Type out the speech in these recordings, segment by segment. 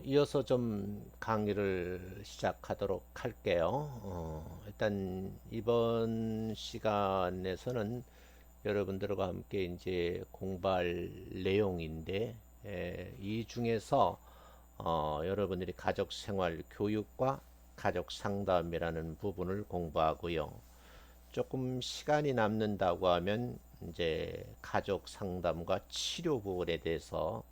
이어서 좀 강의를 시작하도록 할게요. 일단 이번 시간에서는 여러분들과 함께 이제 공부할 내용인데, 이 중에서 여러분들이 가족 생활 교육과 가족 상담이라는 부분을 공부하고요. 조금 시간이 남는다고 하면 이제 가족 상담과 치료 부분에 대해서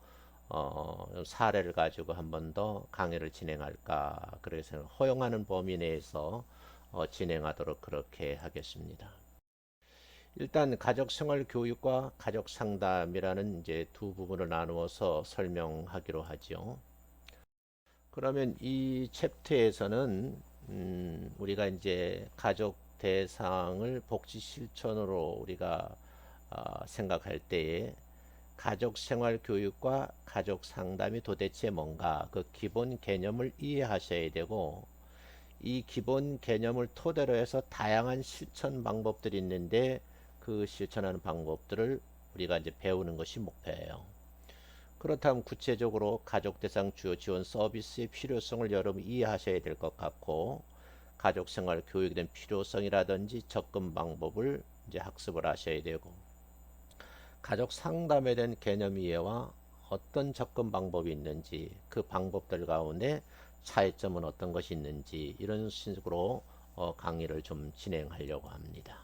사례를 가지고 한 번 더 강의를 진행할까, 그래서 허용하는 범위 내에서 진행하도록 그렇게 하겠습니다. 일단 가족 생활 교육과 가족 상담이라는 이제 두 부분을 나누어서 설명하기로 하죠. 그러면 이 챕터에서는 우리가 이제 가족 대상을 복지 실천으로 우리가 생각할 때에 가족 생활 교육과 가족 상담이 도대체 뭔가, 그 기본 개념을 이해하셔야 되고, 이 기본 개념을 토대로 해서 다양한 실천 방법들이 있는데, 그 실천하는 방법들을 우리가 이제 배우는 것이 목표예요. 그렇다면 구체적으로 가족 대상 주요 지원 서비스의 필요성을 여러분 이해하셔야 될 것 같고, 가족 생활 교육에 대한 필요성이라든지 접근 방법을 이제 학습을 하셔야 되고, 가족 상담에 대한 개념 이해와 어떤 접근 방법이 있는지, 그 방법들 가운데 차이점은 어떤 것이 있는지, 이런 식으로 강의를 좀 진행하려고 합니다.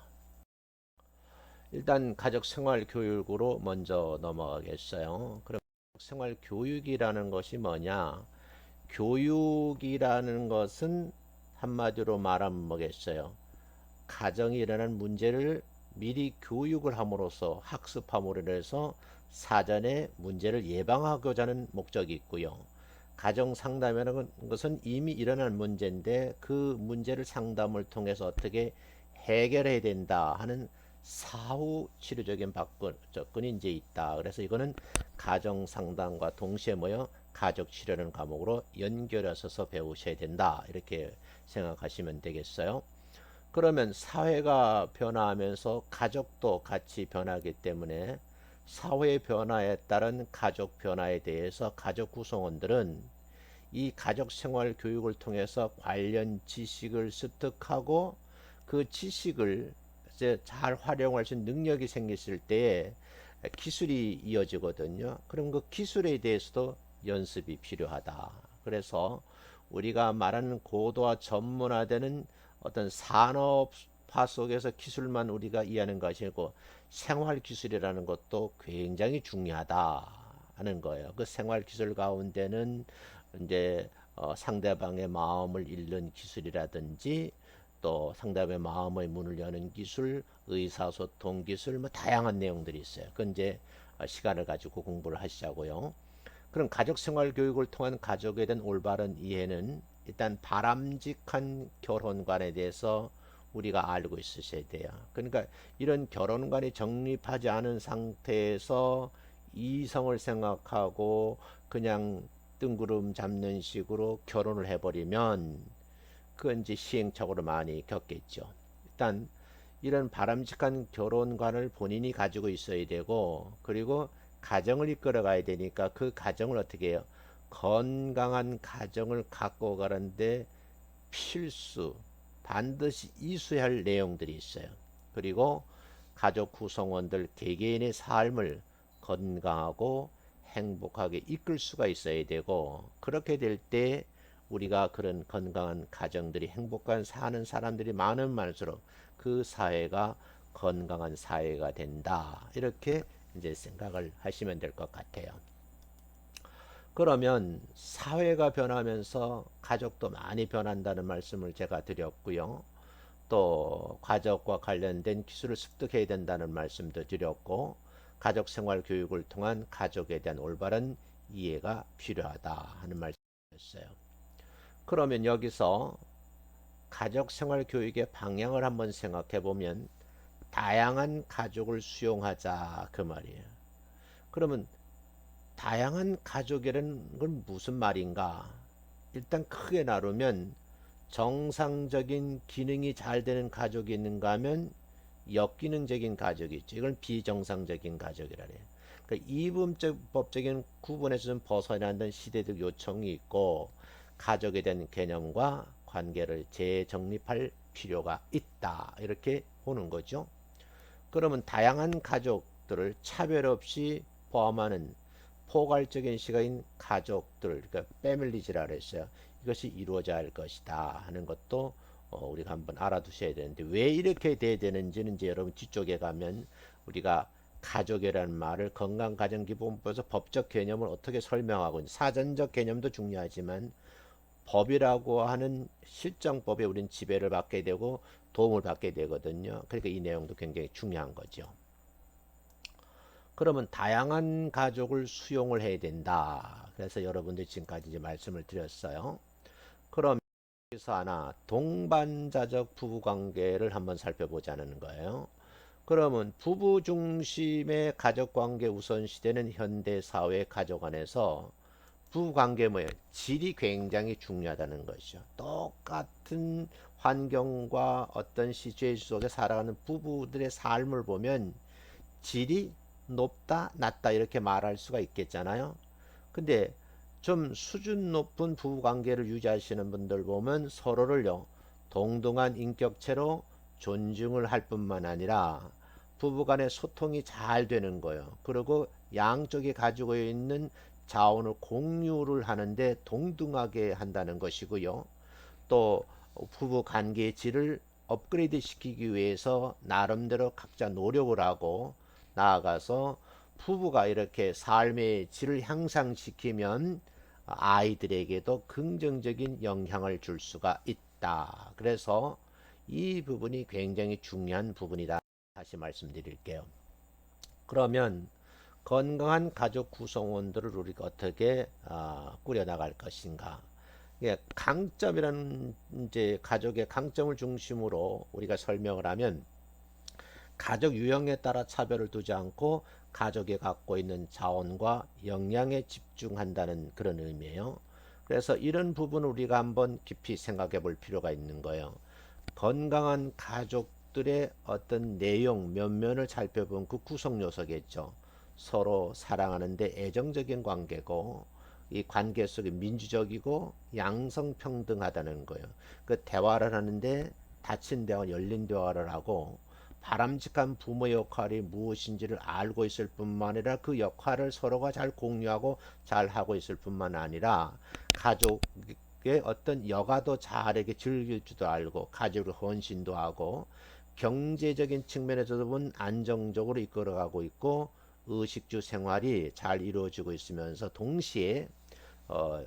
일단 가족 생활 교육으로 먼저 넘어가겠어요. 그럼 생활 교육이라는 것이 뭐냐? 교육이라는 것은 한마디로 말하면 뭐겠어요? 가정이 일어난 문제를 미리 교육을 함으로써, 학습함으로 해서 사전에 문제를 예방하고자 하는 목적이 있고요. 가정 상담이라는 것은 이미 일어난 문제인데 그 문제를 상담을 통해서 어떻게 해결해야 된다 하는 사후 치료적인 접근이 이제 있다. 그래서 이거는 가정 상담과 동시에 뭐요? 가족 치료라는 과목으로 연결해서 배우셔야 된다. 이렇게 생각하시면 되겠어요. 그러면 사회가 변화하면서 가족도 같이 변하기 때문에 사회 변화에 따른 가족 변화에 대해서 가족 구성원들은 이 가족 생활 교육을 통해서 관련 지식을 습득하고, 그 지식을 이제 잘 활용할 수 있는 능력이 생겼을 때에 기술이 이어지거든요. 그럼 그 기술에 대해서도 연습이 필요하다. 그래서 우리가 말하는 고도화 전문화되는 어떤 산업화 속에서 기술만 우리가 이해하는 것이 아니고 생활 기술이라는 것도 굉장히 중요하다 하는 거예요. 그 생활 기술 가운데는 이제 상대방의 마음을 읽는 기술이라든지, 또 상대방의 마음의 문을 여는 기술, 의사소통 기술, 뭐 다양한 내용들이 있어요. 그건 이제 시간을 가지고 공부를 하시자고요. 그럼 가족생활 교육을 통한 가족에 대한 올바른 이해는 일단 바람직한 결혼관에 대해서 우리가 알고 있으셔야 돼요. 그러니까 이런 결혼관이 정립하지 않은 상태에서 이성을 생각하고 그냥 뜬구름 잡는 식으로 결혼을 해버리면 그건 이제 시행착오를 많이 겪겠죠. 일단 이런 바람직한 결혼관을 본인이 가지고 있어야 되고, 그리고 가정을 이끌어 가야 되니까 그 가정을 어떻게 해요? 건강한 가정을 갖고 가는데 필수, 반드시 이수해야 할 내용들이 있어요. 그리고 가족 구성원들 개개인의 삶을 건강하고 행복하게 이끌 수가 있어야 되고, 그렇게 될 때 우리가 그런 건강한 가정들이 행복한 사는 사람들이 많은 많을수록 그 사회가 건강한 사회가 된다. 이렇게 이제 생각을 하시면 될 것 같아요. 그러면 사회가 변하면서 가족도 많이 변한다는 말씀을 제가 드렸고요. 또 가족과 관련된 기술을 습득해야 된다는 말씀도 드렸고, 가족 생활 교육을 통한 가족에 대한 올바른 이해가 필요하다 하는 말씀이었어요. 그러면 여기서 가족 생활 교육의 방향을 한번 생각해 보면 다양한 가족을 수용하자 그 말이에요. 그러면 다양한 가족이라는 건 무슨 말인가? 일단 크게 나누면 정상적인 기능이 잘 되는 가족이 있는가 하면 역기능적인 가족이 있죠. 이걸 비정상적인 가족이라 해요. 그러니까 이분법적인 구분에서 좀 벗어나는 시대적 요청이 있고 가족에 대한 개념과 관계를 재정립할 필요가 있다. 이렇게 보는 거죠. 그러면 다양한 가족들을 차별 없이 포함하는 포괄적인 시각인 가족들, 그러니까 패밀리지라 그랬어요. 이것이 이루어져야 할 것이다 하는 것도 우리가 한번 알아두셔야 되는데 왜 이렇게 돼야 되는지는 이제 여러분 뒤쪽에 가면 우리가 가족이라는 말을 건강가정기본법에서 법적 개념을 어떻게 설명하고 있는지 사전적 개념도 중요하지만 법이라고 하는 실정법에 우리는 지배를 받게 되고 도움을 받게 되거든요. 그러니까 이 내용도 굉장히 중요한 거죠. 그러면 다양한 가족을 수용을 해야 된다. 그래서 여러분들 지금까지 이제 말씀을 드렸어요. 그럼 여기서 하나 동반자적 부부 관계를 한번 살펴보자는 거예요. 그러면 부부 중심의 가족 관계 우선 시대는 현대 사회 가족 안에서 부부 관계 뭐예요? 질이 굉장히 중요하다는 것이죠. 똑같은 환경과 어떤 시츄에이션 속에 살아가는 부부들의 삶을 보면 질이 높다, 낮다 이렇게 말할 수가 있겠잖아요. 근데 좀 수준 높은 부부 관계를 유지하시는 분들 보면 서로를요, 동등한 인격체로 존중을 할 뿐만 아니라 부부 간의 소통이 잘 되는 거예요. 그리고 양쪽이 가지고 있는 자원을 공유를 하는데 동등하게 한다는 것이고요. 또 부부 관계의 질을 업그레이드 시키기 위해서 나름대로 각자 노력을 하고 나아가서 부부가 이렇게 삶의 질을 향상시키면 아이들에게도 긍정적인 영향을 줄 수가 있다. 그래서 이 부분이 굉장히 중요한 부분이다. 다시 말씀드릴게요. 그러면 건강한 가족 구성원들을 우리가 어떻게 꾸려나갈 것인가? 예, 강점이라는 이제 가족의 강점을 중심으로 우리가 설명을 하면 가족 유형에 따라 차별을 두지 않고 가족이 갖고 있는 자원과 역량에 집중한다는 그런 의미예요. 그래서 이런 부분을 우리가 한번 깊이 생각해 볼 필요가 있는 거예요. 건강한 가족들의 어떤 내용, 면면을 살펴본 그 구성 요소겠죠. 서로 사랑하는데 애정적인 관계고, 이 관계 속에 민주적이고 양성평등하다는 거예요. 그 대화를 하는데 닫힌 대화, 열린 대화를 하고, 바람직한 부모의 역할이 무엇인지를 알고 있을 뿐만 아니라 그 역할을 서로가 잘 공유하고 잘 하고 있을 뿐만 아니라 가족의 어떤 여가도 잘하게 즐길 줄도 알고 가족을 헌신도 하고 경제적인 측면에서도 보면 안정적으로 이끌어가고 있고 의식주 생활이 잘 이루어지고 있으면서 동시에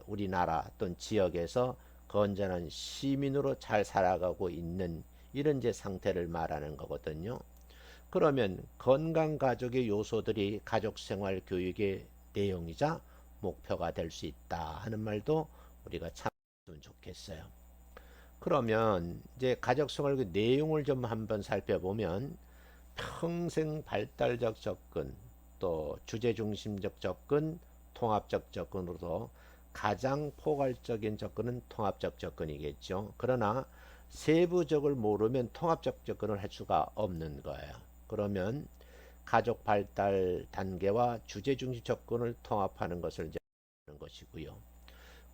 우리나라 또는 지역에서 건전한 시민으로 잘 살아가고 있는 이런 이제 상태를 말하는 거거든요. 그러면 건강 가족의 요소들이 가족 생활 교육의 내용이자 목표가 될 수 있다 하는 말도 우리가 참으면 좋겠어요. 그러면 이제 가족 생활 그 내용을 좀 한번 살펴보면 평생 발달적 접근, 또 주제 중심적 접근, 통합적 접근으로도 가장 포괄적인 접근은 통합적 접근이겠죠. 그러나 세부적을 모르면 통합적 접근을 할 수가 없는 거예요. 그러면 가족 발달 단계와 주제 중심 접근을 통합하는 것을 이제 하는 것이고요.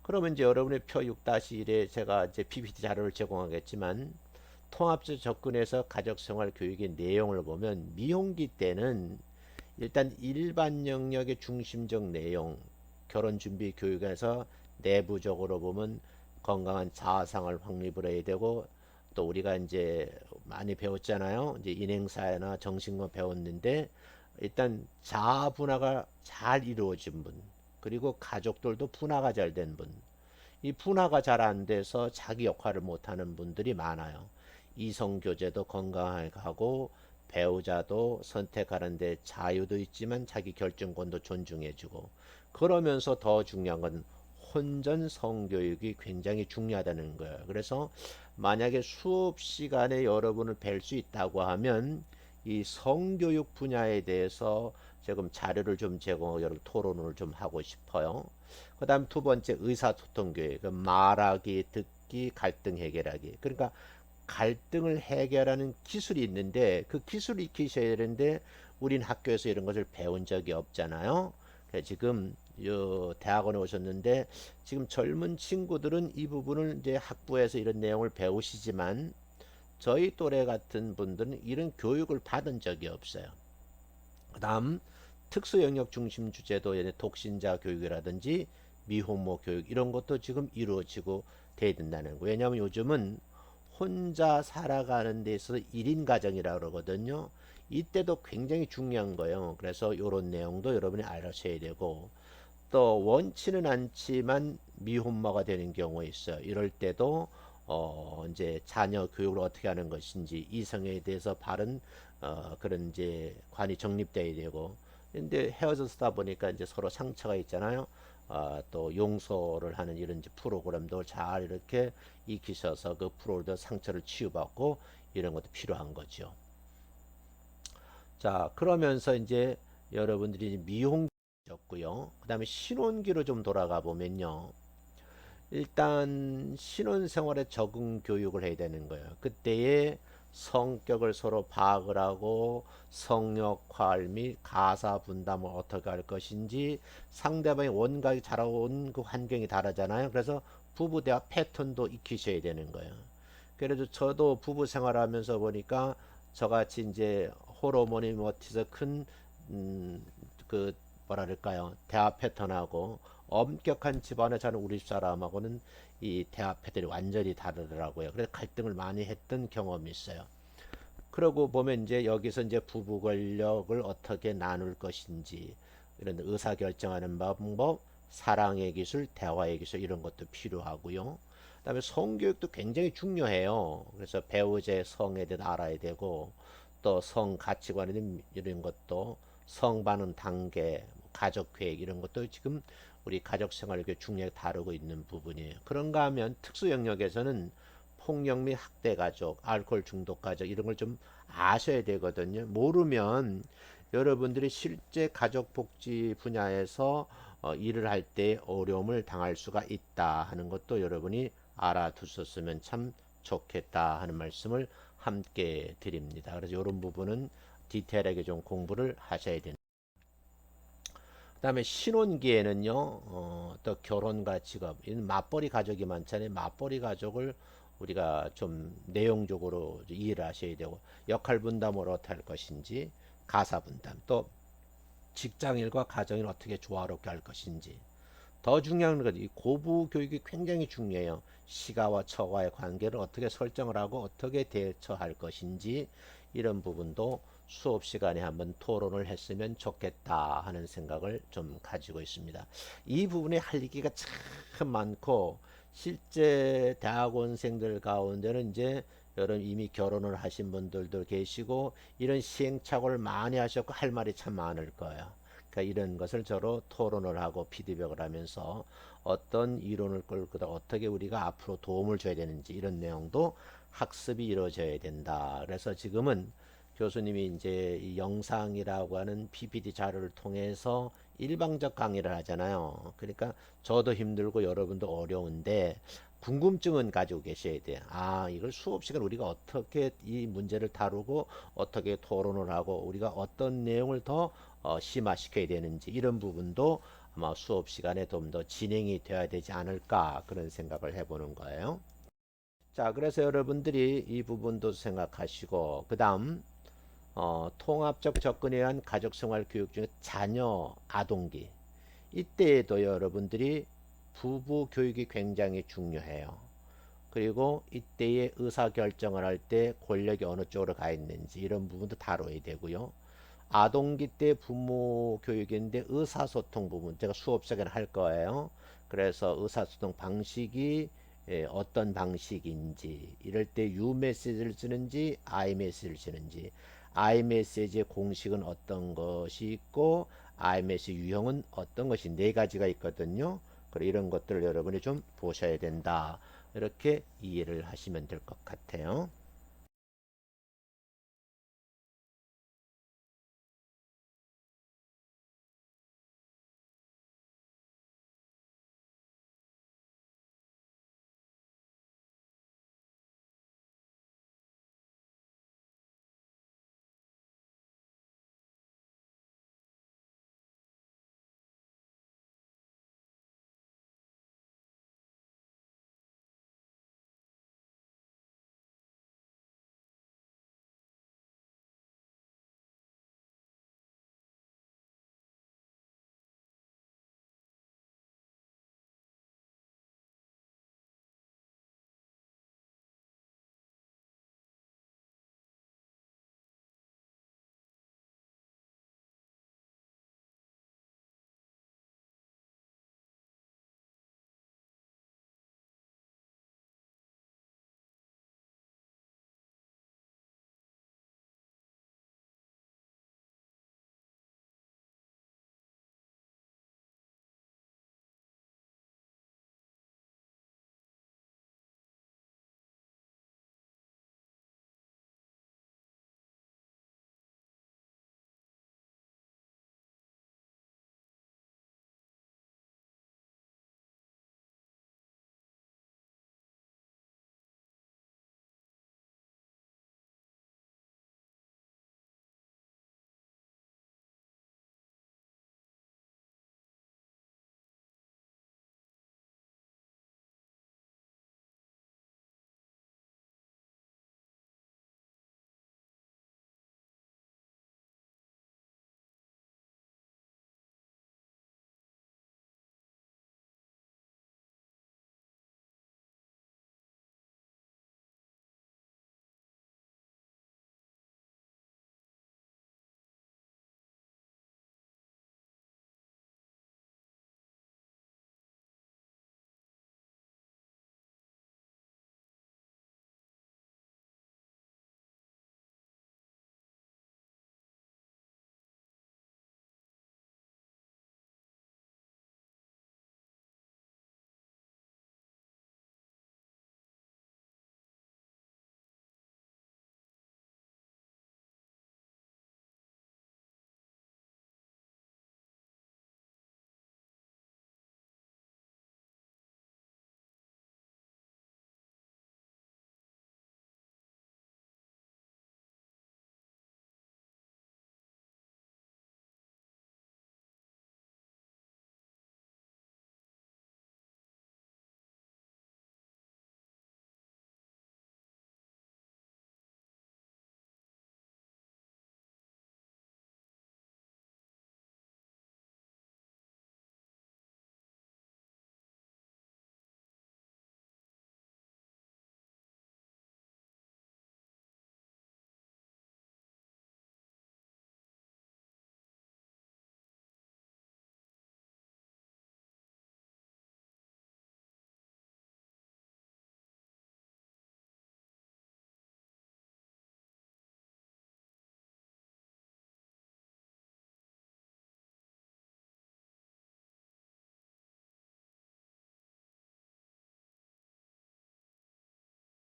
그러면 이제 여러분의 표 6-1에 제가 이제 PPT 자료를 제공하겠지만 통합적 접근에서 가족생활 교육의 내용을 보면 미혼기 때는 일단 일반 영역의 중심적 내용, 결혼 준비 교육에서 내부적으로 보면 건강한 자아상을 확립을 해야 되고 또 우리가 이제 많이 배웠잖아요. 이제 인행사회나 정신과 배웠는데 일단 자아 분화가 잘 이루어진 분, 그리고 가족들도 분화가 잘 된 분, 이 분화가 잘 안 돼서 자기 역할을 못하는 분들이 많아요. 이성 교제도 건강하게 가고 배우자도 선택하는데 자유도 있지만 자기 결정권도 존중해주고 그러면서 더 중요한 건 혼전 성교육이 굉장히 중요하다는 거예요. 그래서 만약에 수업 시간에 여러분을 뵐 수 있다고 하면 이 성교육 분야에 대해서 지금 자료를 좀 제공하고 여러분 토론을 좀 하고 싶어요. 그 다음 두 번째 의사소통 교육, 말하기, 듣기, 갈등 해결하기. 그러니까 갈등을 해결하는 기술이 있는데 그 기술을 익히셔야 되는데 우린 학교에서 이런 것을 배운 적이 없잖아요. 그래서 지금 요 대학원에 오셨는데 지금 젊은 친구들은 이 부분을 이제 학부에서 이런 내용을 배우시지만 저희 또래 같은 분들은 이런 교육을 받은 적이 없어요. 그다음 특수 영역 중심 주제도 독신자 교육이라든지 미혼모 교육 이런 것도 지금 이루어지고 돼야 된다는 거예요. 왜냐하면 요즘은 혼자 살아가는 데 있어서 1인 가정이라고 그러거든요. 이때도 굉장히 중요한 거예요. 그래서 이런 내용도 여러분이 알아셔야 되고 또 원치는 않지만 미혼모가 되는 경우가 있어요. 이럴 때도 이제 자녀 교육을 어떻게 하는 것인지 이성에 대해서 바른 그런 이제 관이 정립돼야 되고 근데 헤어졌다 보니까 이제 서로 상처가 있잖아요. 또 용서를 하는 이런 이제 프로그램도 잘 이렇게 익히셔서 그 프로도 상처를 치유받고 이런 것도 필요한 거죠. 자, 그러면서 이제 여러분들이 미혼기였고요. 그 다음에 신혼기로 좀 돌아가 보면요. 일단 신혼생활에 적응 교육을 해야 되는 거예요. 그때의 성격을 서로 파악을 하고 성역할 및 가사 분담을 어떻게 할 것인지 상대방의 원각이 자라온 그 환경이 다르잖아요. 그래서 부부 대화 패턴도 익히셔야 되는 거예요. 그래도 저도 부부 생활하면서 보니까 저같이 이제 호르몬이 못해서 큰 그 뭐랄까요 대화 패턴하고 엄격한 집안에 사는 우리 집 사람하고는 이 대화 패턴이 완전히 다르더라고요. 그래서 갈등을 많이 했던 경험이 있어요. 그러고 보면 이제 여기서 이제 부부 권력을 어떻게 나눌 것인지 이런 의사 결정하는 방법, 사랑의 기술, 대화의 기술 이런 것도 필요하고요. 그다음에 성교육도 굉장히 중요해요. 그래서 배우자의 성에 대해 알아야 되고 또 성 가치관 이런 것도 성 반응 단계, 가족 계획 이런 것도 지금 우리 가족 생활을 중요하게 다루고 있는 부분이에요. 그런가 하면 특수 영역에서는 폭력 및 학대 가족, 알코올 중독 가족 이런 걸 좀 아셔야 되거든요. 모르면 여러분들이 실제 가족 복지 분야에서 일을 할 때 어려움을 당할 수가 있다 하는 것도 여러분이 알아두셨으면 참 좋겠다 하는 말씀을 함께 드립니다. 그래서 이런 부분은 디테일하게 좀 공부를 하셔야 됩니다. 그 다음에 신혼기에는요, 또 결혼과 직업, 이런 맞벌이 가족이 많잖아요. 맞벌이 가족을 우리가 좀 내용적으로 이해를 하셔야 되고, 역할 분담을 어떻게 할 것인지, 가사 분담, 또 직장일과 가정일 어떻게 조화롭게 할 것인지. 더 중요한 건 이 고부 교육이 굉장히 중요해요. 시가와 처가의 관계를 어떻게 설정을 하고 어떻게 대처할 것인지 이런 부분도 수업 시간에 한번 토론을 했으면 좋겠다 하는 생각을 좀 가지고 있습니다. 이 부분에 할 얘기가 참 많고 실제 대학원생들 가운데는 이제 여러분 이미 결혼을 하신 분들도 계시고 이런 시행착오를 많이 하셨고 할 말이 참 많을 거예요. 그러니까 이런 것을 서로 토론을 하고 피드백을 하면서 어떤 이론을 끌고 어떻게 우리가 앞으로 도움을 줘야 되는지 이런 내용도 학습이 이루어져야 된다. 그래서 지금은 교수님이 이제 이 영상이라고 하는 PPT 자료를 통해서 일방적 강의를 하잖아요. 그러니까 저도 힘들고 여러분도 어려운데 궁금증은 가지고 계셔야 돼요. 아, 이걸 수업 시간 우리가 어떻게 이 문제를 다루고 어떻게 토론을 하고 우리가 어떤 내용을 더 심화시켜야 되는지 이런 부분도 아마 수업 시간에 좀 더 진행이 되어야 되지 않을까 그런 생각을 해보는 거예요. 자, 그래서 여러분들이 이 부분도 생각하시고 그 다음 통합적 접근에 의한 가족생활 교육 중에 자녀 아동기 이때에도 여러분들이 부부 교육이 굉장히 중요해요. 그리고 이때의 의사결정을 할 때 권력이 어느 쪽으로 가 있는지 이런 부분도 다뤄야 되고요. 아동기 때 부모 교육인데 의사소통 부분 제가 수업 시간에 할 거예요. 그래서 의사소통 방식이 어떤 방식인지 이럴 때 U 메시지를 쓰는지 I 메시지를 쓰는지 I 메시지의 공식은 어떤 것이 있고 I 메시지 유형은 어떤 것이 네 가지가 있거든요. 그리고 이런 것들을 여러분이 좀 보셔야 된다. 이렇게 이해를 하시면 될 것 같아요.